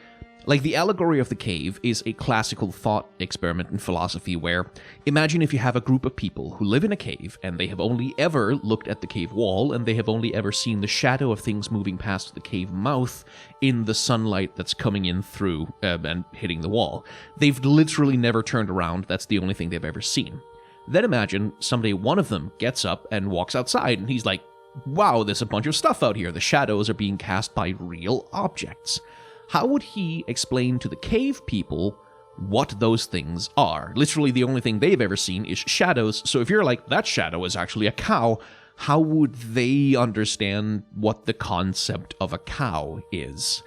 the allegory of the cave is a classical thought experiment in philosophy where, imagine if you have a group of people who live in a cave and they have only ever looked at the cave wall and they have only ever seen the shadow of things moving past the cave mouth in the sunlight that's coming in through and hitting the wall. They've literally never turned around, that's the only thing they've ever seen. Then imagine someday one of them gets up and walks outside and he's like, wow, there's a bunch of stuff out here, the shadows are being cast by real objects. How would he explain to the cave people what those things are? Literally, the only thing they've ever seen is shadows, so if you're like, that shadow is actually a cow, how would they understand what the concept of a cow is?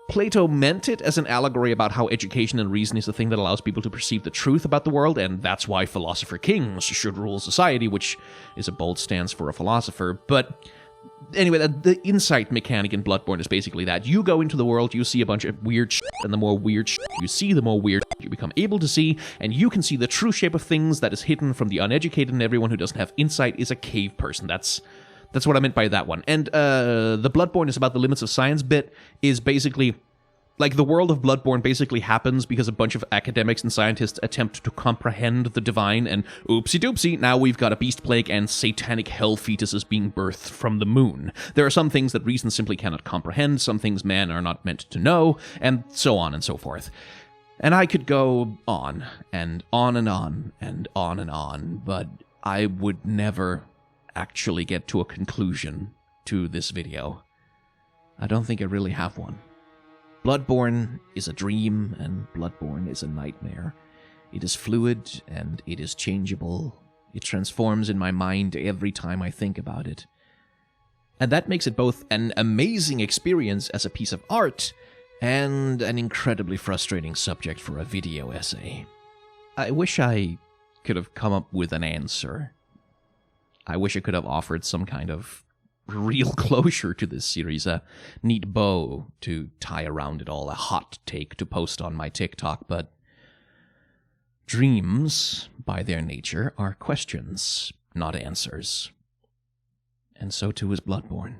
Plato meant it as an allegory about how education and reason is the thing that allows people to perceive the truth about the world, and that's why philosopher kings should rule society, which is a bold stance for a philosopher, but... Anyway, the insight mechanic in Bloodborne is basically that. You go into the world, you see a bunch of weird shit, and the more weird shit you see, the more weird shit you become able to see, and you can see the true shape of things that is hidden from the uneducated, and everyone who doesn't have insight is a cave person. That's what I meant by that one. And the Bloodborne is about the limits of science bit is basically... the world of Bloodborne basically happens because a bunch of academics and scientists attempt to comprehend the divine, and oopsie-doopsie, now we've got a beast plague and satanic hell fetuses being birthed from the moon. There are some things that reason simply cannot comprehend, some things men are not meant to know, and so on and so forth. And I could go on, and on and on, and on and on, but I would never actually get to a conclusion to this video. I don't think I really have one. Bloodborne is a dream, and Bloodborne is a nightmare. It is fluid, and it is changeable. It transforms in my mind every time I think about it. And that makes it both an amazing experience as a piece of art, and an incredibly frustrating subject for a video essay. I wish I could have come up with an answer. I wish I could have offered some kind of real closure to this series, a neat bow to tie around it all, a hot take to post on my TikTok, but dreams, by their nature, are questions, not answers. And so too is Bloodborne.